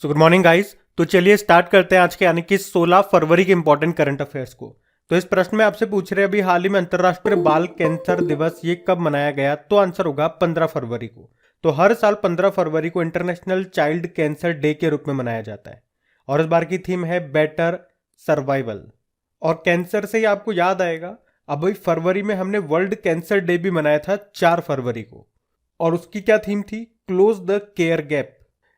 So good morning guys. तो चलिए start करते हैं आज के यानी कि 16 फरवरी के इंपॉर्टेंट करंट अफेयर्स को। तो इस प्रश्न में आपसे पूछ रहे हैं अभी हाल ही में अंतर्राष्ट्रीय बाल कैंसर दिवस ये कब मनाया गया, तो आंसर होगा 15 फरवरी को। तो हर साल 15 फरवरी को इंटरनेशनल चाइल्ड कैंसर डे के रूप में मनाया जाता है और इस बार की थीम है बेटर सर्वाइवल। और कैंसर से ही आपको याद आएगा, अभी फरवरी में हमने वर्ल्ड कैंसर डे भी मनाया था 4 फरवरी को, और उसकी क्या थीम थी? Close the care gap.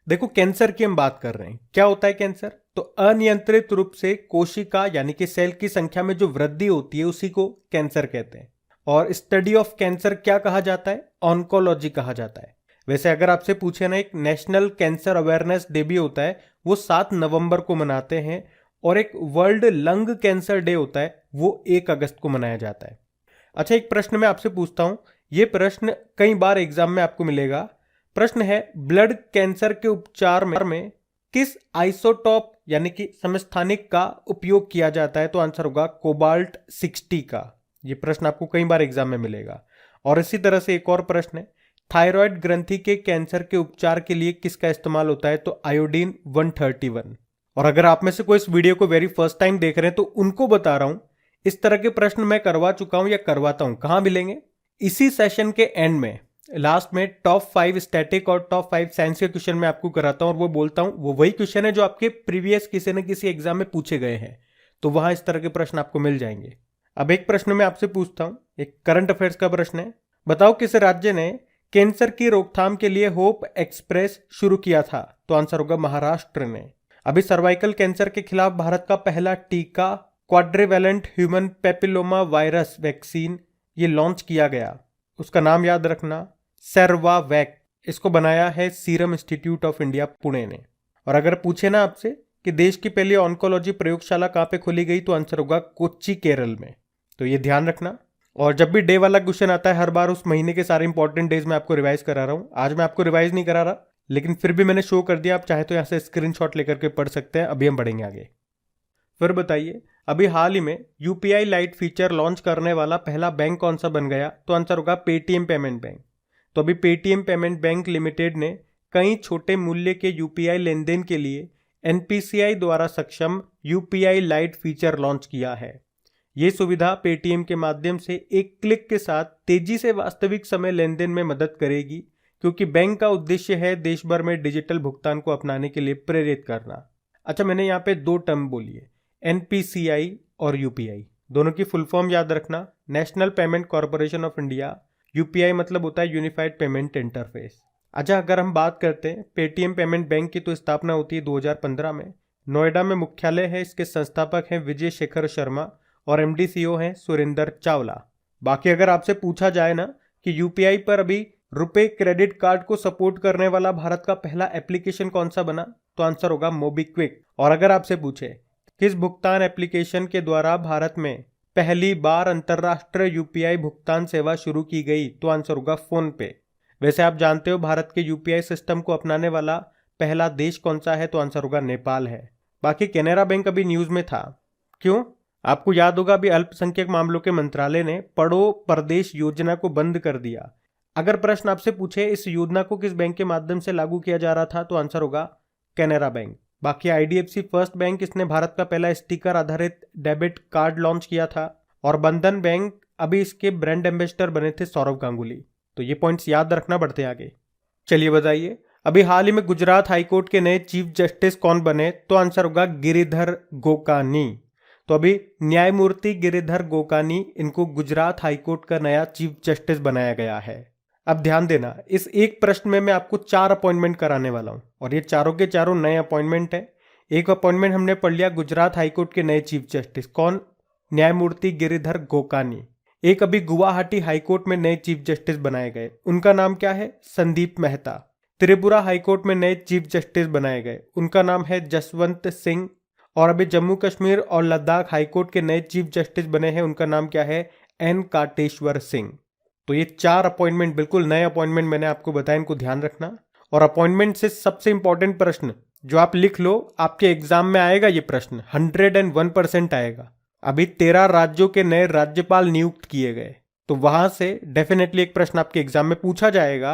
देखो कैंसर की हम बात कर रहे हैं, क्या होता है कैंसर? तो अनियंत्रित रूप से कोशिका यानी कि सेल की संख्या में जो वृद्धि होती है उसी को कैंसर कहते हैं। और स्टडी ऑफ कैंसर क्या कहा जाता है? ऑन्कोलॉजी कहा जाता है। वैसे अगर आपसे पूछे ना, एक नेशनल कैंसर अवेयरनेस डे भी होता है, वो 7 नवंबर को मनाते हैं, और एक वर्ल्ड लंग कैंसर डे होता है, वो 1 अगस्त को मनाया जाता है। अच्छा, एक प्रश्न मैं आपसे पूछता हूं, ये प्रश्न कई बार एग्जाम में आपको मिलेगा। प्रश्न है, ब्लड कैंसर के उपचार में किस आइसोटॉप यानी कि समस्थानिक का उपयोग किया जाता है? तो आंसर होगा कोबाल्ट 60 का। यह प्रश्न आपको कई बार एग्जाम में मिलेगा। और इसी तरह से एक और प्रश्न है, थायराइड ग्रंथि के कैंसर के उपचार के लिए किसका इस्तेमाल होता है? तो आयोडीन 131। और अगर आप में से कोई इस वीडियो को वेरी फर्स्ट टाइम देख रहे हैं तो उनको बता रहा हूं, इस तरह के प्रश्न मैं करवा चुका हूं या करवाता हूं। कहां मिलेंगे? इसी सेशन के एंड में, लास्ट में टॉप 5 स्टैटिक और टॉप 5 साइंस के क्वेश्चन मैं आपको कराता हूं, और वो बोलता हूं वो वही क्वेश्चन है जो आपके प्रीवियस किसी न किसी एग्जाम में पूछे गए हैं। तो वहां इस तरह के प्रश्न आपको मिल जाएंगे। अब एक प्रश्न मैं आपसे पूछता हूं, एक करंट अफेयर्स का प्रश्न है। बताओ किस राज्य ने कैंसर की रोकथाम के लिए होप एक्सप्रेस शुरू किया था? तो आंसर होगा महाराष्ट्र ने। अभी सर्वाइकल कैंसर के खिलाफ भारत का पहला टीका quadrivalent human papilloma virus vaccine ये लॉन्च किया गया। उसका नाम याद रखना, सर्वावैक। इसको बनाया है serum institute of India Pune ने। और अगर पूछे ना आपसे कि देश की पहली ऑन्कोलॉजी प्रयोगशाला कहां पे खोली गई, तो आंसर होगा कोच्चि केरल में। तो ये ध्यान रखना। और जब भी डे वाला क्वेश्चन आता है, हर बार उस महीने के सारे इंपॉर्टेंट डेज में आपको रिवाइज करा रहा हूं। आज मैं आपको रिवाइज नहीं करा रहा, लेकिन फिर भी मैंने शो कर दिया। आप चाहे तो यहां से स्क्रीनशॉट लेकर के पढ़ सकते हैं। अभी हम बढ़ेंगे आगे। फिर बताइए, अभी हाल ही में यूपीआई लाइट फीचर लॉन्च करने वाला पहला बैंक कौन सा बन गया? तो आंसर होगा पेटीएम पेमेंट बैंक। तो अभी पेटीएम पेमेंट बैंक लिमिटेड ने कई छोटे मूल्य के यूपीआई लेन देन के लिए एनपीसीआई द्वारा सक्षम यूपीआई लाइट फीचर लॉन्च किया है। ये सुविधा पेटीएम के माध्यम से एक क्लिक के साथ तेजी से वास्तविक समय लेन देन में मदद करेगी, क्योंकि बैंक का उद्देश्य है देश भर में डिजिटल भुगतान को अपनाने के लिए प्रेरित करना। अच्छा, मैंने यहाँ पे 2 टर्म बोली है, एनपीसीआई और यूपीआई। दोनों की फुल फॉर्म याद रखना, national payment corporation of India. UPI मतलब होता है यूनिफाइड पेमेंट इंटरफेस। अच्छा, अगर हम बात करते हैं पेटीएम पेमेंट बैंक की, तो स्थापना होती है 2015 में। नोएडा में मुख्यालय है। इसके संस्थापक हैं विजय शेखर शर्मा और एमडी सीईओ हैं सुरेंद्र चावला। बाकी अगर आपसे पूछा जाए ना कि यूपीआई पर अभी रुपए क्रेडिट कार्ड को सपोर्ट करने वाला भारत का पहला एप्लीकेशन कौन सा बना, तो आंसर होगा मोबीक्विक। और अगर आपसे पूछे किस भुगतान एप्लीकेशन के द्वारा भारत में पहली बार अंतरराष्ट्रीय यूपीआई भुगतान सेवा शुरू की गई, तो आंसर होगा फोन पे। वैसे आप जानते हो भारत के यूपीआई सिस्टम को अपनाने वाला पहला देश कौन सा है? तो आंसर होगा नेपाल है। बाकी कैनरा बैंक अभी न्यूज में था, क्यों? आपको याद होगा अभी अल्पसंख्यक मामलों के मंत्रालय ने पढ़ो प्रदेश योजना को बंद कर दिया। अगर प्रश्न आपसे पूछे इस योजना को किस बैंक के माध्यम से लागू किया जा रहा था, तो आंसर होगा कैनरा बैंक। बाकी आईडीएफसी फर्स्ट बैंक, इसने भारत का पहला स्टिकर आधारित डेबिट कार्ड लॉन्च किया था। और बंधन बैंक, अभी इसके ब्रांड एम्बेसडर बने थे सौरव गांगुली। तो ये पॉइंट्स याद रखना, बढ़ते आगे। चलिए बताइए, अभी हाल ही में गुजरात हाईकोर्ट के नए चीफ जस्टिस कौन बने? तो आंसर होगा गिरिधर गोकानी। तो अभी न्यायमूर्ति गिरिधर गोकानी, इनको गुजरात हाईकोर्ट का नया चीफ जस्टिस बनाया गया है। अब ध्यान देना, इस एक प्रश्न में मैं आपको 4 अपॉइंटमेंट कराने वाला हूं, और ये चारों के चारों नए अपॉइंटमेंट है। एक अपॉइंटमेंट हमने पढ़ लिया गुजरात हाईकोर्ट के नए चीफ जस्टिस, कौन? न्यायमूर्ति गिरिधर गोकानी। एक अभी गुवाहाटी हाईकोर्ट में नए चीफ जस्टिस बनाए गए, उनका नाम क्या है? संदीप मेहता। त्रिपुरा हाईकोर्ट में नए चीफ जस्टिस बनाए गए, उनका नाम है जसवंत सिंह। और अभी जम्मू कश्मीर और लद्दाख हाईकोर्ट के नए चीफ जस्टिस बने हैं, उनका नाम क्या है? एन काटेश्वर सिंह। तो ये 4 अपॉइंटमेंट बिल्कुल नए अपॉइंटमेंट मैंने आपको बताया, इनको ध्यान रखना। और अपॉइंटमेंट से सबसे इंपॉर्टेंट प्रश्न जो आप लिख लो, आपके एग्जाम में आएगा ये प्रश्न, 101% आएगा। अभी 13 राज्यों के नए राज्यपाल नियुक्त किए गए, तो वहां से डेफिनेटली एक प्रश्न आपके एग्जाम में पूछा जाएगा।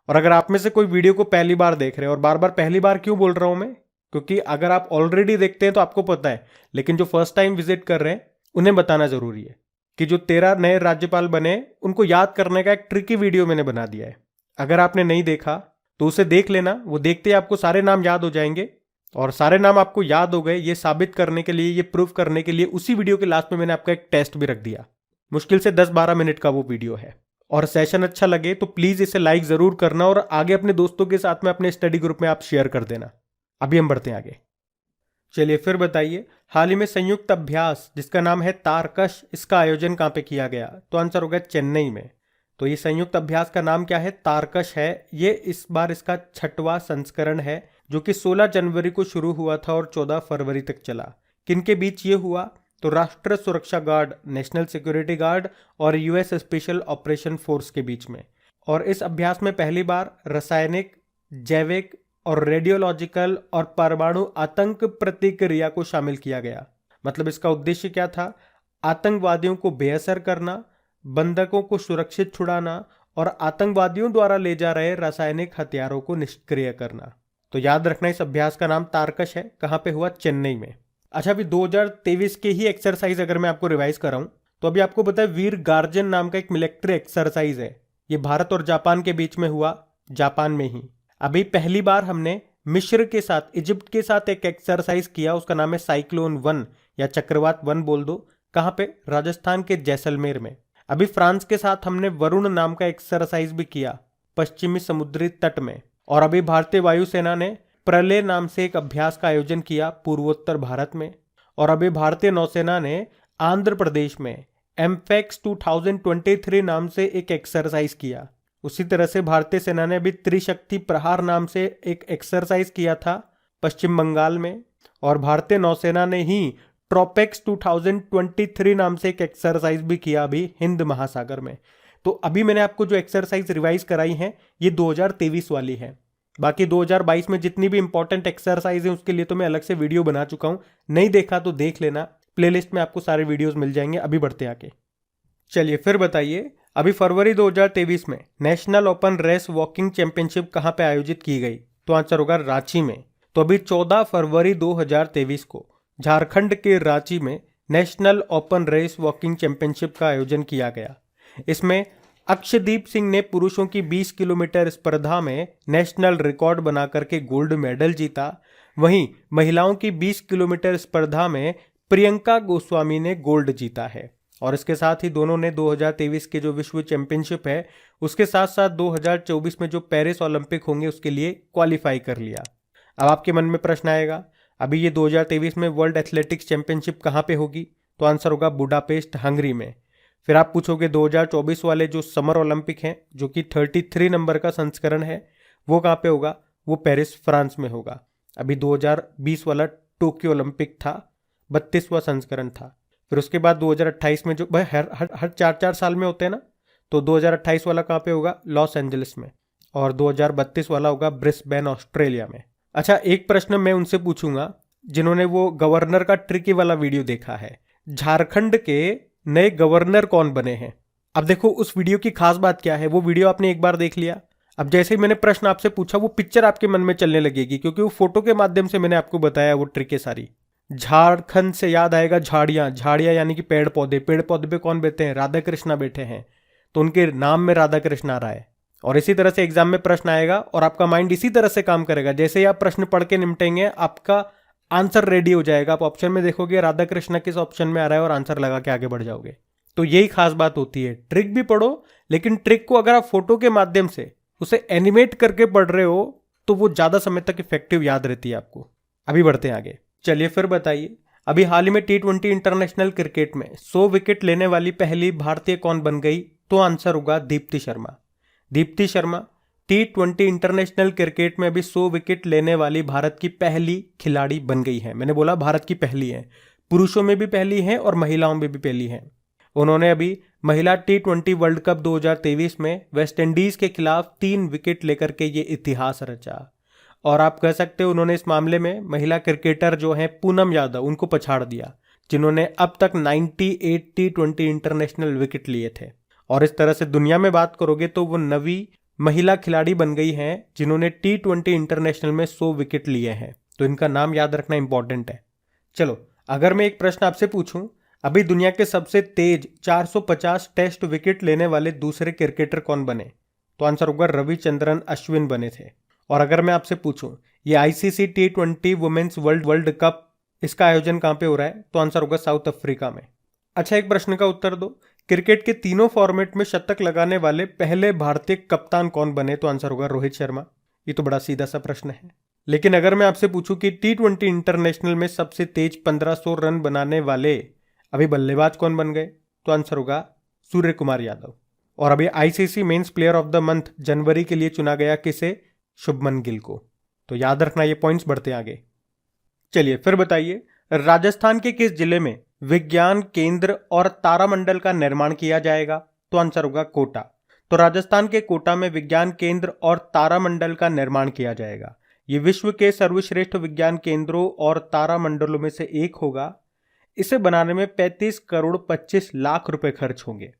और अगर आप में से कोई वीडियो को पहली बार देख रहे हैं, और बार बार पहली बार क्यों बोल रहा हूं मैं, क्योंकि अगर आप ऑलरेडी देखते हैं तो आपको पता है, लेकिन जो फर्स्ट टाइम विजिट कर रहे हैं उन्हें बताना जरूरी है कि जो 13 नए राज्यपाल बने उनको याद करने का एक ट्रिकी वीडियो मैंने बना दिया है। अगर आपने नहीं देखा तो उसे देख लेना, वो देखते ही आपको सारे नाम याद हो जाएंगे। और सारे नाम आपको याद हो गए ये साबित करने के लिए, ये प्रूव करने के लिए उसी वीडियो के लास्ट में मैंने आपका एक टेस्ट भी रख दिया। मुश्किल से 10-12 मिनट का वो वीडियो है। और सेशन अच्छा लगे तो प्लीज इसे लाइक जरूर करना और आगे अपने दोस्तों के साथ में अपने स्टडी ग्रुप में आप शेयर कर देना। अभी हम बढ़ते हैं आगे। चलिए फिर बताइए, हाल ही में संयुक्त अभ्यास जिसका नाम है तारकश, इसका आयोजन कहाँ पे किया गया? तो आंसर होगा चेन्नई में। तो ये संयुक्त अभ्यास का नाम क्या है? तारकश है। ये इस बार इसका 6वां संस्करण है जो कि 16 जनवरी को शुरू हुआ था और 14 फरवरी तक चला। किनके बीच ये हुआ? तो राष्ट्रीय सुरक्षा गार्ड, नेशनल सिक्योरिटी गार्ड और यूएस स्पेशल ऑपरेशन फोर्स के बीच में। और इस अभ्यास में पहली बार रासायनिक, जैविक और रेडियोलॉजिकल और परमाणु आतंक प्रतिक्रिया को शामिल किया गया। मतलब इसका उद्देश्य क्या था? आतंकवादियों को बेअसर करना, बंधकों को सुरक्षित छुड़ाना और आतंकवादियों द्वारा ले जा रहे रासायनिक हथियारों को निष्क्रिय करना। तो याद रखना इस अभ्यास का नाम तारकश है। कहां पे हुआ? चेन्नई में। अच्छा, अभी 2023 के ही एक्सरसाइज अगर मैं आपको रिवाइज कराऊं तो अभी आपको पता है वीर गार्जन नाम का एक मिलिट्री एक्सरसाइज है। ये भारत और जापान के बीच में हुआ, जापान में ही। अभी पहली बार हमने मिस्र के साथ, इजिप्ट के साथ एक एक्सरसाइज किया, उसका नाम है साइक्लोन 1 या चक्रवात 1 बोल दो। कहां पे? राजस्थान के जैसलमेर में। अभी फ्रांस के साथ हमने वरुण नाम का एक्सरसाइज भी किया, पश्चिमी समुद्री तट में। और अभी भारतीय वायुसेना ने प्रलय नाम से एक अभ्यास का आयोजन किया पूर्वोत्तर भारत में। और अभी भारतीय नौसेना ने आंध्र प्रदेश में एम्फेक्स 2023 नाम से एक एक्सरसाइज किया। उसी तरह से भारतीय सेना ने अभी त्रिशक्ति प्रहार नाम से एक एक्सरसाइज किया था पश्चिम बंगाल में। और भारतीय नौसेना ने ही ट्रोपेक्स 2023 नाम से एक एक्सरसाइज भी किया अभी हिंद महासागर में। तो अभी मैंने आपको जो एक्सरसाइज रिवाइज कराई है ये 2023 वाली है। बाकी 2022 में जितनी भी इंपॉर्टेंट एक्सरसाइज है उसके लिए तो मैं अलग से वीडियो बना चुका हूं, नहीं देखा तो देख लेना, प्लेलिस्ट में आपको सारे वीडियोस मिल जाएंगे। अभी बढ़ते आके। चलिए फिर बताइए, अभी फरवरी 2023 में national open race walking championship कहां पे आयोजित की गई? तो आंसर होगा रांची में। तो अभी 14 फरवरी 2023 को झारखंड के रांची में national open race walking championship का आयोजन किया गया। इसमें अक्षदीप सिंह ने पुरुषों की 20 किलोमीटर स्पर्धा में नेशनल रिकॉर्ड बना करके गोल्ड मेडल जीता। वहीं महिलाओं की 20 किलोमीटर स्पर्धा में प्रियंका गोस्वामी ने गोल्ड जीता है। और इसके साथ ही दोनों ने 2023 के जो विश्व चैंपियनशिप है उसके साथ साथ 2024 में जो पेरिस ओलंपिक होंगे उसके लिए क्वालिफाई कर लिया। अब आपके मन में प्रश्न आएगा, अभी ये 2023 में वर्ल्ड एथलेटिक्स चैंपियनशिप कहाँ पे होगी? तो आंसर होगा बुडापेस्ट, हंगरी में। फिर आप पूछोगे 2024 वाले जो समर ओलंपिक हैं जो कि 33 नंबर का संस्करण है वो कहाँ पे होगा? वो पेरिस, फ्रांस में होगा। अभी 2020 वाला टोक्यो ओलंपिक था, 32वां संस्करण था। फिर उसके बाद 2028 में जो भाई हर 4-4 साल में होते हैं ना, तो 2028 वाला कहाँ पे होगा? लॉस एंजलिस में। और 2032 वाला होगा ब्रिस्बेन, ऑस्ट्रेलिया में। अच्छा, एक प्रश्न मैं उनसे पूछूंगा जिन्होंने वो गवर्नर का ट्रिकी वाला वीडियो देखा है। झारखंड के नए गवर्नर कौन बने हैं? अब देखो उस वीडियो की खास बात क्या है, वो वीडियो आपने एक बार देख लिया, अब जैसे ही मैंने प्रश्न आपसे पूछा वो पिक्चर आपके मन में चलने लगेगी, क्योंकि वो फोटो के माध्यम से मैंने आपको बताया वो ट्रिक है सारी। झारखंड से याद आएगा झाड़ियां, झाड़ियां यानी कि पेड़ पौधे। पेड़ पौधे पे कौन बैठे हैं? राधा कृष्णा बैठे हैं, तो उनके नाम में राधा कृष्ण आ रहा है। और इसी तरह से एग्जाम में प्रश्न आएगा और आपका माइंड इसी तरह से काम करेगा। जैसे ही आप प्रश्न पढ़ के निपटेंगे आपका आंसर रेडी हो जाएगा। आप ऑप्शन में देखोगे राधा कृष्णा किस ऑप्शन में आ रहा है और आंसर लगा के आगे बढ़ जाओगे। तो यही खास बात होती है, ट्रिक भी पढ़ो लेकिन ट्रिक को अगर आप फोटो के माध्यम से उसे एनिमेट करके पढ़ रहे हो तो वो ज्यादा समय तक इफेक्टिव याद रहती है आपको। अभी बढ़ते हैं आगे। चलिए फिर बताइए, अभी हाल ही में T20 इंटरनेशनल क्रिकेट में 100 विकेट लेने वाली पहली भारतीय कौन बन गई? तो आंसर होगा Deepti Sharma. Deepti Sharma T20 international cricket में अभी 100 विकेट लेने वाली भारत की पहली खिलाड़ी बन गई है। मैंने बोला भारत की पहली है, पुरुषों में भी पहली है और महिलाओं में भी पहली है। उन्होंने अभी महिला T20 वर्ल्ड कप 2023 में वेस्ट इंडीज के खिलाफ 3 विकेट लेकर के ये इतिहास रचा। और आप कह सकते हो उन्होंने इस मामले में महिला क्रिकेटर जो है पूनम यादव उनको पछाड़ दिया, जिन्होंने अब तक 98 T20 इंटरनेशनल विकेट लिए थे। और इस तरह से दुनिया में बात करोगे तो वो 9वीं महिला खिलाड़ी बन गई हैं जिन्होंने T20 इंटरनेशनल में 100 विकेट लिए हैं। तो इनका नाम याद रखना इंपॉर्टेंट है। चलो, अगर मैं एक प्रश्न आपसे पूछूं, अभी दुनिया के सबसे तेज 450 टेस्ट विकेट लेने वाले दूसरे क्रिकेटर कौन बने? तो आंसर होगा रविचंद्रन अश्विन बने थे। और अगर मैं आपसे पूछूं, ये ICC T20 women's world cup, इसका आयोजन कहां पे हो रहा है? तो आंसर होगा साउथ अफ्रीका में। अच्छा, एक प्रश्न का उत्तर दो, क्रिकेट के तीनों फॉर्मेट में शतक लगाने वाले पहले भारतीय कप्तान कौन बने? तो आंसर होगा रोहित शर्मा। ये तो बड़ा सीधा सा प्रश्न है। लेकिन अगर मैं आपसे पूछूं कि T20 इंटरनेशनल में सबसे तेज 1500 रन बनाने वाले अभी बल्लेबाज कौन बन गए? तो आंसर होगा सूर्य कुमार यादव। और अभी ICC mens player of the month जनवरी के लिए चुना गया किसे? शुभमन गिल को। तो याद रखना, ये पॉइंट्स बढ़ते आगे। चलिए फिर बताइए, राजस्थान के किस जिले में विज्ञान केंद्र और तारामंडल का निर्माण किया जाएगा? तो आंसर होगा कोटा। तो राजस्थान के कोटा में विज्ञान केंद्र और तारामंडल का निर्माण किया जाएगा। ये विश्व के सर्वश्रेष्ठ विज्ञान केंद्रों और तारामंडलों में से एक होगा। इसे बनाने में 35 करोड़ 25 लाख रुपए खर्च होंगे,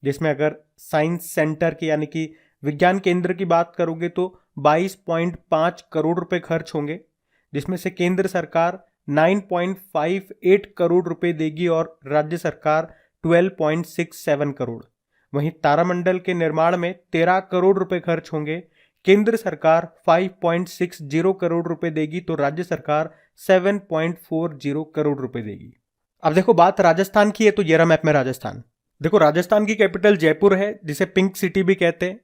जिसमें अगर साइंस सेंटर की यानी कि विज्ञान केंद्र की बात करोगे तो 22.5 करोड़ रुपए खर्च होंगे, जिसमें से केंद्र सरकार 9.58 करोड़ रुपए देगी और राज्य सरकार 12.67 करोड़। वहीं तारामंडल के निर्माण में 13 करोड़ रुपए खर्च होंगे, केंद्र सरकार 5.60 करोड़ रुपए देगी तो राज्य सरकार 7.40 करोड़ रुपए देगी। अब देखो, बात राजस्थान की है तो ये रहा मैप में राजस्थान। देखो, राजस्थान की कैपिटल जयपुर है, जिसे पिंक सिटी भी कहते हैं,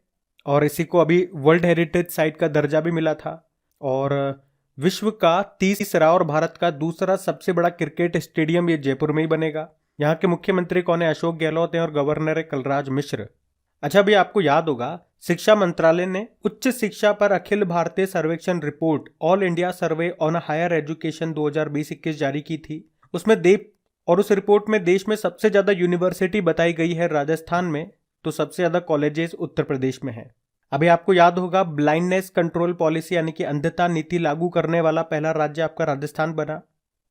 और इसी को अभी वर्ल्ड हेरिटेज साइट का दर्जा भी मिला था। और विश्व का तीसरा और भारत का दूसरा सबसे बड़ा क्रिकेट स्टेडियम ये जयपुर में ही बनेगा। यहाँ के मुख्यमंत्री कौन है? अशोक गहलोत हैं और गवर्नर है कलराज मिश्र। अच्छा, भाई आपको याद होगा, शिक्षा मंत्रालय ने उच्च शिक्षा पर अखिल भारतीय सर्वेक्षण report all India survey on higher education 2020-21 जारी की थी। उस रिपोर्ट में देश में सबसे ज्यादा यूनिवर्सिटी बताई गई है राजस्थान में, तो सबसे ज्यादा कॉलेजेस उत्तर प्रदेश में है। अभी आपको याद होगा, ब्लाइंडनेस कंट्रोल पॉलिसी यानी कि अंधता नीति लागू करने वाला पहला राज्य आपका राजस्थान बना।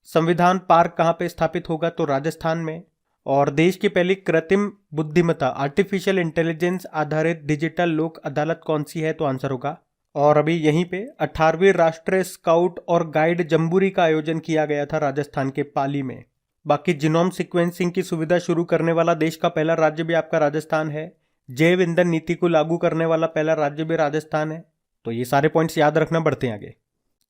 संविधान पार्क कहां पे स्थापित होगा? तो राजस्थान में। और देश की पहली कृत्रिम बुद्धिमत्ता आर्टिफिशियल इंटेलिजेंस आधारित डिजिटल लोक अदालत कौन सी है? तो आंसर होगा। और अभी यहीं पे 18वीं राष्ट्रीय स्काउट और गाइड जम्बूरी का आयोजन किया गया था राजस्थान के पाली में। बाकी जीनोम सीक्वेंसिंग की सुविधा शुरू करने वाला देश का पहला राज्य भी आपका राजस्थान है। जैव ईंधन नीति को लागू करने वाला पहला राज्य भी राजस्थान है। तो ये सारे पॉइंट्स याद रखना, बढ़ते हैं आगे।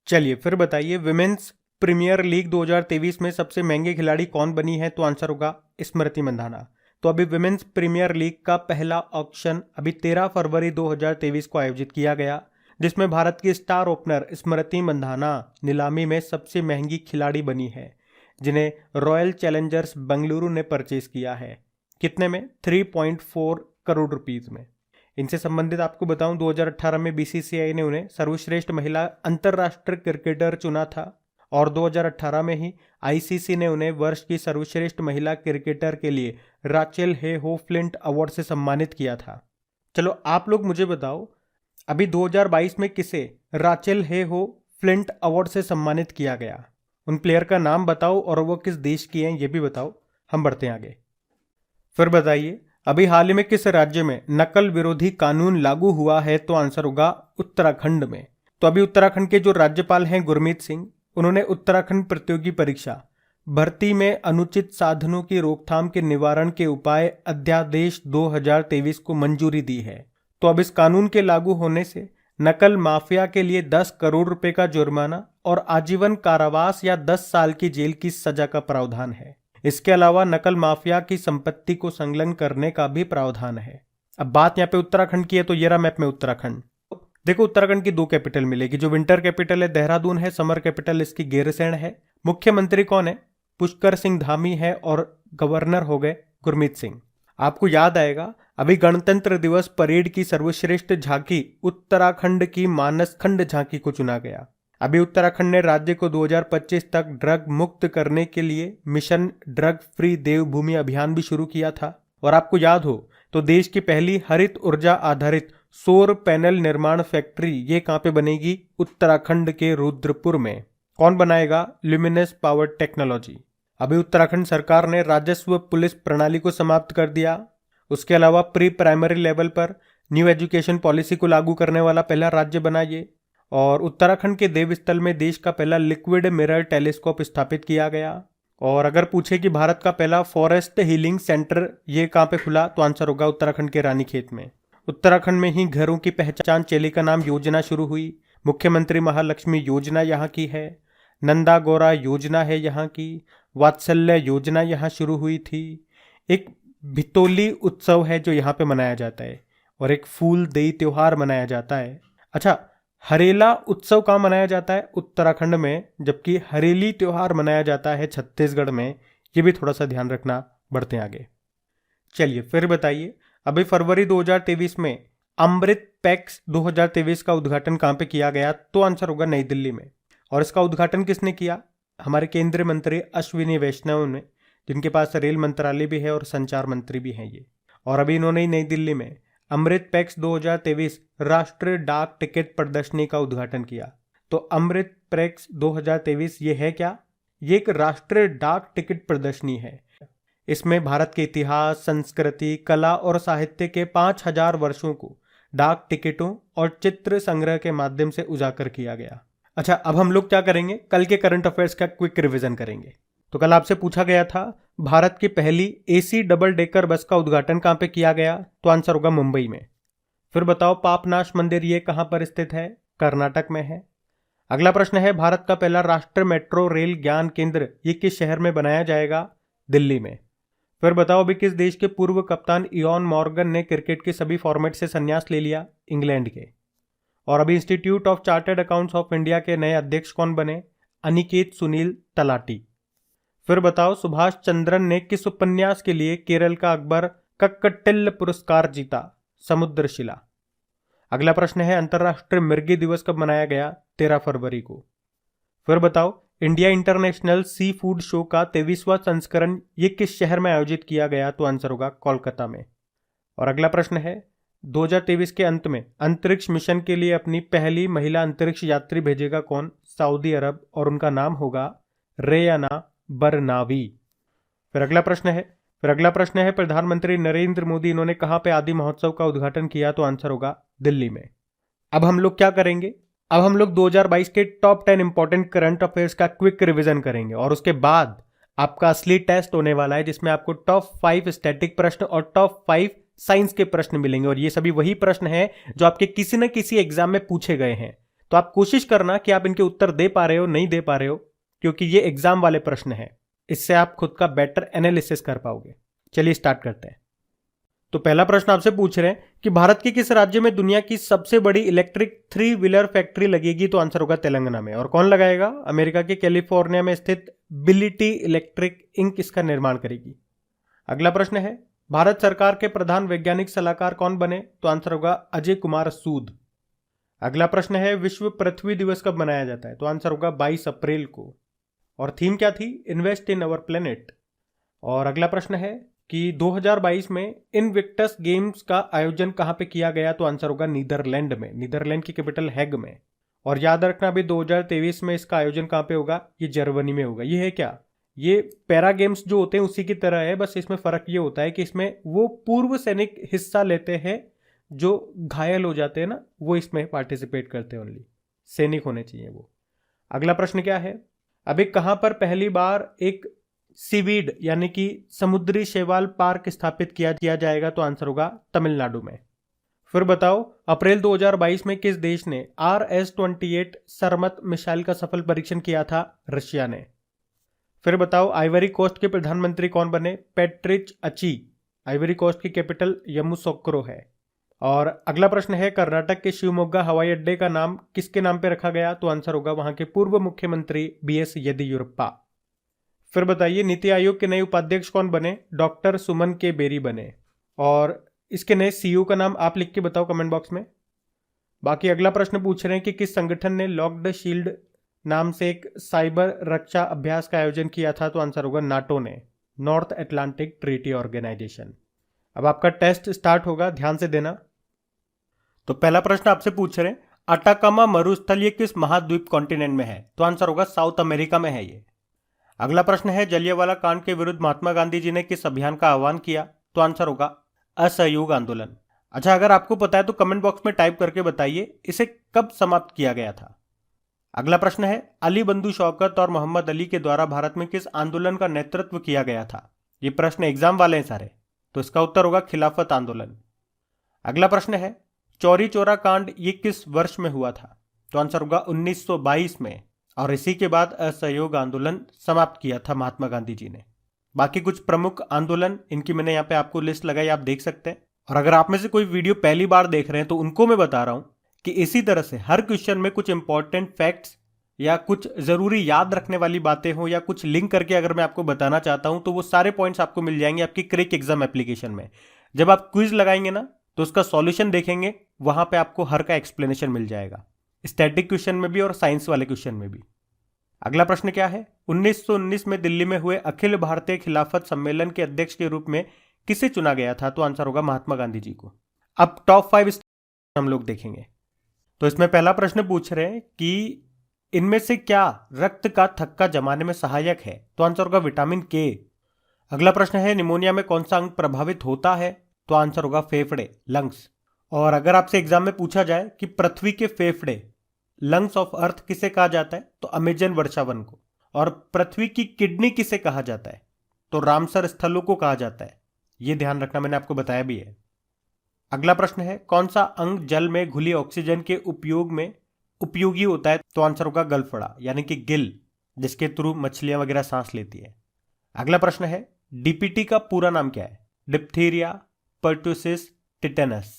चलिए फिर बताइए, विमेन्स प्रीमियर लीग 2023 में सबसे महंगे खिलाड़ी कौन बनी है? तो आंसर होगा स्मृति मंधाना। तो अभी विमेन्स प्रीमियर लीग का पहला ऑक्शन अभी 13 फरवरी 2023 को आयोजित किया गया, जिसमें भारत की स्टार ओपनर स्मृति मंधाना नीलामी में सबसे महंगी खिलाड़ी बनी है, जिन्हें रॉयल चैलेंजर्स बेंगलुरु ने परचेज किया है। कितने में? 3.4 करोड़ रुपीज में। इनसे संबंधित आपको बताऊं, 2018 में बीसीसीआई ने उन्हें सर्वश्रेष्ठ महिला अंतरराष्ट्रीय क्रिकेटर चुना था और 2018 में ही आईसीसी ने उन्हें वर्ष की सर्वश्रेष्ठ महिला क्रिकेटर के लिए राचेल हे हो फ्लिंट अवार्ड से सम्मानित किया था। चलो आप लोग मुझे बताओ, अभी 2022 में किसे राचेल हे हो फ्लिंट अवार्ड से सम्मानित किया गया? उन प्लेयर का नाम बताओ और वो किस देश की हैं ये भी बताओ। हम बढ़ते हैं आगे। फिर बताइए, अभी हाल ही में किस राज्य में नकल विरोधी कानून लागू हुआ है? तो आंसर होगा उत्तराखंड में। तो अभी उत्तराखंड के जो राज्यपाल हैं गुरमीत सिंह, उन्होंने उत्तराखंड प्रतियोगी परीक्षा भर्ती में अनुचित साधनों की रोकथाम के निवारण के उपाय अध्यादेश 2023 को मंजूरी दी है। तो अब इस कानून के लागू होने से नकल माफिया के लिए 10 करोड़ रुपए का जुर्माना और आजीवन कारावास या 10 साल की जेल की सजा का प्रावधान है। इसके अलावा नकल माफिया की संपत्ति को संलग्न करने का भी प्रावधान है। अब बात यहाँ पे उत्तराखंड की है, तो ये रहा मैप में उत्तराखंड। देखो, उत्तराखंड की 2 कैपिटल मिलेगी। जो विंटर कैपिटल है देहरादून है, समर कैपिटल इसकी गैरसैंण है। मुख्यमंत्री कौन है? पुष्कर सिंह धामी है और गवर्नर हो गए गुरमीत सिंह। आपको याद आएगा, अभी गणतंत्र दिवस परेड की सर्वश्रेष्ठ झांकी उत्तराखंड की मानसखंड झांकी को चुना गया। अभी उत्तराखंड ने राज्य को 2025 तक ड्रग मुक्त करने के लिए मिशन ड्रग फ्री देवभूमि अभियान भी शुरू किया था। और आपको याद हो तो देश की पहली हरित ऊर्जा आधारित सौर पैनल निर्माण फैक्ट्री ये कहां पे बनेगी? उत्तराखंड के रुद्रपुर में। कौन बनाएगा? Luminous power technology. अभी उत्तराखंड सरकार ने राजस्व पुलिस प्रणाली को समाप्त कर दिया। उसके अलावा प्री प्राइमरी लेवल पर न्यू एजुकेशन पॉलिसी को लागू करने वाला पहला राज्य बना ये। और उत्तराखंड के देवस्थल में देश का पहला लिक्विड मिरर टेलीस्कोप स्थापित किया गया। और अगर पूछे कि भारत का पहला फॉरेस्ट हीलिंग सेंटर ये कहाँ पे खुला, तो आंसर होगा उत्तराखंड के रानीखेत में। उत्तराखंड में ही घरों की पहचान चेली का नाम योजना शुरू हुई। मुख्यमंत्री महालक्ष्मी योजना यहाँ की है। नंदा गौरा योजना है यहाँ की। वात्सल्य योजना यहाँ शुरू हुई थी। एक भितोली उत्सव है जो यहाँ पे मनाया जाता है, और एक फूल देई त्योहार मनाया जाता है। अच्छा, हरेला उत्सव कहाँ मनाया जाता है? उत्तराखंड में, जबकि हरेली त्योहार मनाया जाता है छत्तीसगढ़ में। ये भी थोड़ा सा ध्यान रखना। बढ़ते हैं आगे। चलिए फिर बताइए, अभी फरवरी 2023 में अमृत पैक्स 2023 का उद्घाटन कहाँ पे किया गया? तो आंसर होगा नई दिल्ली में। और इसका उद्घाटन किसने किया? हमारे केंद्रीय मंत्री अश्विनी वैष्णव ने, जिनके पास रेल मंत्रालय भी है और संचार मंत्री भी हैं ये। और अभी इन्होंने नई दिल्ली में अमृत पैक्स 2023 राष्ट्रीय डाक टिकट प्रदर्शनी का उद्घाटन किया। तो अमृत पैक्स 2023 ये है क्या? ये एक राष्ट्रीय डाक टिकट प्रदर्शनी है। इसमें भारत के इतिहास, संस्कृति, कला और साहित्य के 5000 वर्षों को डाक टिकटों और चित्र संग्रह के माध्यम से उजागर किया गया। अच्छा, अब हम लोग क्या करेंगे? कल के करंट अफेयर्स का क्विक रिवीजन करेंगे। तो कल आपसे पूछा गया था भारत की पहली एसी डबल डेकर बस का उद्घाटन कहाँ पे किया गया? तो आंसर होगा मुंबई में। फिर बताओ, पापनाश मंदिर ये कहाँ पर स्थित है? कर्नाटक में है। अगला प्रश्न है, भारत का पहला राष्ट्रीय मेट्रो रेल ज्ञान केंद्र ये किस शहर में बनाया जाएगा? दिल्ली में। फिर बताओ, अभी किस देश के पूर्व कप्तान इयॉन मॉर्गन ने क्रिकेट के सभी फॉर्मेट से संन्यास ले लिया? इंग्लैंड के। और अभी institute of chartered accounts of India के नए अध्यक्ष कौन बने? अनिकेत सुनील तलाटी। फिर बताओ, सुभाष चंद्रन ने किस उपन्यास के लिए केरल का अकबर कक्कटिल्ल पुरस्कार जीता? समुद्रशिला। अगला प्रश्न है, अंतर्राष्ट्रीय मृगी दिवस कब मनाया गया? 13 फरवरी को। फिर बताओ, India international sea food show का 23वां संस्करण ये किस शहर में आयोजित किया गया? तो आंसर होगा कोलकाता में। और अगला प्रश्न है, 2023 के अंत में अंतरिक्ष मिशन के लिए अपनी पहली महिला अंतरिक्ष यात्री भेजेगा कौन? सऊदी अरब, और उनका नाम होगा रेयाना बरनावी। फिर अगला प्रश्न है, प्रधानमंत्री नरेंद्र मोदी इन्होंने कहां पे आदि महोत्सव का उद्घाटन किया? तो आंसर होगा दिल्ली में। अब हम लोग क्या करेंगे? अब हम लोग 2022 के टॉप 10 इंपॉर्टेंट करंट अफेयर्स का क्विक रिवीजन करेंगे, और उसके बाद आपका असली टेस्ट होने वाला है, जिसमें आपको टॉप 5 स्टैटिक प्रश्न और टॉप 5 साइंस के प्रश्न मिलेंगे। और ये सभी वही प्रश्न हैं जो आपके किसी न किसी एग्जाम में पूछे गए हैं। तो आप कोशिश करना कि आप इनके उत्तर दे पा रहे हो, नहीं दे पा रहे हो, क्योंकि ये एग्जाम वाले प्रश्न हैं। इससे आप खुद का बेटर एनालिसिस कर पाओगे। चलिए स्टार्ट करते हैं। तो पहला प्रश्न आपसे पूछ रहे हैं कि भारत के किस राज्य में दुनिया की सबसे बड़ी इलेक्ट्रिक 3 व्हीलर फैक्ट्री लगेगी? तो आंसर होगा तेलंगाना में। और कौन लगाएगा? अमेरिका के कैलिफोर्निया में स्थित बिलिटी इलेक्ट्रिक इंक इसका निर्माण करेगी। अगला प्रश्न है, भारत सरकार के प्रधान वैज्ञानिक सलाहकार कौन बने? तो आंसर होगा अजय कुमार सूद। अगला प्रश्न है, विश्व पृथ्वी दिवस कब मनाया जाता है? तो आंसर होगा 22 अप्रैल को। और थीम क्या थी? Invest in our planet. और अगला प्रश्न है कि 2022 में इनविक्टस गेम्स का आयोजन कहां पे किया गया? तो आंसर होगा नीदरलैंड में। नीदरलैंड की कैपिटल हैग में। और याद रखना, अभी 2023 में इसका आयोजन कहां पे होगा? ये जर्मनी में होगा। ये है क्या? ये पैरा गेम्स जो होते हैं उसी की तरह है, बस इसमें फर्क ये होता है कि इसमें वो पूर्व सैनिक हिस्सा लेते हैं जो घायल हो जाते हैं ना, वो इसमें पार्टिसिपेट करते हैं। ओनली सैनिक होने चाहिए वो। अगला प्रश्न क्या है, अभी कहां पर पहली बार एक सीवीड यानी कि समुद्री शैवाल पार्क स्थापित किया जाएगा? तो आंसर होगा तमिलनाडु में। फिर बताओ, अप्रैल 2022 में किस देश ने RS-28 सरमत मिसाइल का सफल परीक्षण किया था? रशिया ने। फिर बताओ, आइवरी कोस्ट के प्रधानमंत्री कौन बने? पैट्रिच अची। आइवरी कोस्ट की कैपिटल यमुसोक्रो है। और अगला प्रश्न है, कर्नाटक के शिवमोगा हवाई अड्डे का नाम किसके नाम पे रखा गया? तो आंसर होगा वहां के पूर्व मुख्यमंत्री BS येदियुरप्पा। फिर बताइए, नीति आयोग के नए उपाध्यक्ष कौन बने? डॉक्टर सुमन के बेरी बने। और इसके नए CEO का नाम आप लिख के बताओ कमेंट बॉक्स में। बाकी अगला प्रश्न पूछ रहे हैं कि किस संगठन ने लॉक्ड शील्ड नाम से एक साइबर रक्षा अभ्यास का आयोजन किया था? तो आंसर होगा नाटो ने, नॉर्थ अटलांटिक ट्रीटी ऑर्गेनाइजेशन। अब आपका टेस्ट स्टार्ट होगा, ध्यान से देना। तो पहला प्रश्न आपसे पूछ रहे हैं, अटाकामा मरुस्थल ये किस महाद्वीप कॉन्टिनेंट में है? तो आंसर होगा साउथ अमेरिका में है ये। अगला प्रश्न है, जलियांवाला कांड के विरुद्ध महात्मा गांधी जी ने किस अभियान का आह्वान किया? तो आंसर होगा असहयोग आंदोलन। अच्छा, अगर आपको पता है तो कमेंट बॉक्स में टाइप करके बताइए इसे कब समाप्त किया गया था। अगला प्रश्न है, अली बंधु शौकत और मोहम्मद अली के द्वारा भारत में किस आंदोलन का नेतृत्व किया गया था? ये प्रश्न एग्जाम वाले हैं सारे, तो इसका उत्तर होगा खिलाफत आंदोलन। अगला प्रश्न है, चौरी चौरा कांड ये किस वर्ष में हुआ था? तो आंसर होगा 1922 में, और इसी के बाद असहयोग आंदोलन समाप्त किया था महात्मा गांधी जी ने। बाकी कुछ प्रमुख आंदोलन, इनकी मैंने यहाँ पे आपको लिस्ट लगाई, आप देख सकते हैं। और अगर आप में से कोई वीडियो पहली बार देख रहे हैं तो उनको मैं बता रहा हूं कि इसी तरह से हर क्वेश्चन में कुछ इंपॉर्टेंट फैक्ट्स या कुछ जरूरी याद रखने वाली बातें हो या कुछ लिंक करके अगर मैं आपको बताना चाहता हूं तो वो सारे पॉइंट्स आपको मिल जाएंगे आपकी क्रिक एग्जाम एप्लीकेशन में। जब आप क्विज लगाएंगे ना तो उसका सॉल्यूशन देखेंगे, वहां पे आपको हर का एक्सप्लेनेशन मिल जाएगा, स्टैटिक क्वेश्चन में भी और साइंस वाले क्वेश्चन में भी। अगला प्रश्न क्या है, 1919 में दिल्ली में हुए अखिल भारतीय खिलाफत सम्मेलन के अध्यक्ष के रूप में किसे चुना गया था? तो आंसर होगा महात्मा गांधी जी को। अब टॉप 5 हम लोग देखेंगे। तो इसमें पहला प्रश्न पूछ रहे हैं कि इनमें से क्या रक्त का थक्का जमाने में सहायक है? तो आंसर होगा विटामिन के। अगला प्रश्न है, निमोनिया में कौन सा अंग प्रभावित होता है? तो आंसर होगा फेफड़े, लंग्स। और अगर आपसे एग्जाम में पूछा जाए कि पृथ्वी के फेफड़े, लंग्स ऑफ अर्थ किसे कहा जाता है? तो अमेजन वर्षावन को। और पृथ्वी की किडनी किसे कहा जाता है? तो रामसर स्थलों को कहा जाता है। यह ध्यान रखना, मैंने आपको बताया भी है। अगला प्रश्न है, कौन सा अंग जल में घुली ऑक्सीजन के उपयोग में उपयोगी होता है? तो आंसर होगा गलफड़ा, यानी कि गिल, जिसके थ्रू मछलियां वगैरह सांस लेती है। अगला प्रश्न है, डीपीटी का पूरा नाम क्या है? Diphtheria, pertussis, tetanus.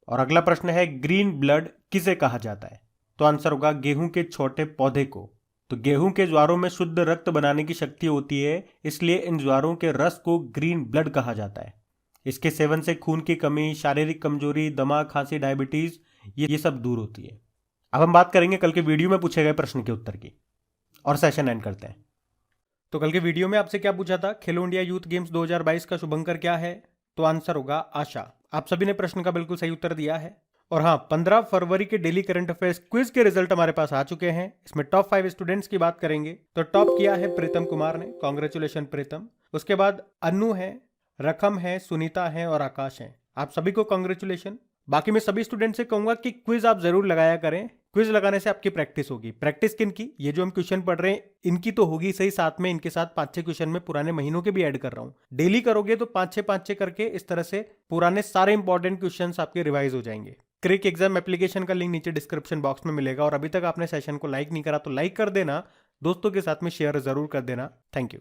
और अगला प्रश्न है, ग्रीन ब्लड किसे कहा जाता है? तो आंसर होगा गेहूं के छोटे पौधे को। तो गेहूं के ज्वारों में शुद्ध रक्त बनाने की शक्ति होती है, इसलिए इन ज्वारों के रस को ग्रीन ब्लड कहा जाता है। इसके सेवन से खून की कमी, शारीरिक कमजोरी, दमा, खांसी, डायबिटीज ये सब दूर होती है। अब हम बात करेंगे कल के वीडियो में पूछे गए प्रश्न के उत्तर की, और सेशन एंड करते हैं। तो कल के वीडियो में आपसे क्या पूछा था? खेलो इंडिया यूथ गेम्स 2022 का शुभंकर क्या है? तो आंसर होगा आशा। आप सभी ने प्रश्न का बिल्कुल सही उत्तर दिया है। और हाँ, 15 फरवरी के डेली करंट अफेयर्स क्विज के रिजल्ट हमारे पास आ चुके हैं। इसमें टॉप 5 स्टूडेंट्स की बात करेंगे तो टॉप किया है प्रीतम कुमार ने, कॉन्ग्रेचुलेशन प्रीतम। उसके बाद अनु है, रकम है, सुनीता है और आकाश है। आप सभी को कॉन्ग्रेचुलेशन। बाकी मैं सभी स्टूडेंट से कहूंगा कि क्विज आप जरूर लगाया करें। क्विज लगाने से आपकी प्रैक्टिस होगी। प्रैक्टिस किन की? ये जो हम क्वेश्चन पढ़ रहे हैं इनकी तो होगी सही, साथ में इनके साथ 5-6 क्वेश्चन में पुराने महीनों के भी ऐड कर रहा हूं। डेली करोगे तो 5-6 करके इस तरह से पुराने सारे इंपॉर्टेंट क्वेश्चंस आपके रिवाइज हो जाएंगे। क्रिक एग्जाम एप्लीकेशन का लिंक नीचे डिस्क्रिप्शन बॉक्स में मिलेगा। और अभी तक आपने सेशन को लाइक नहीं करा तो लाइक कर देना, दोस्तों के साथ में शेयर जरूर कर देना। Thank you.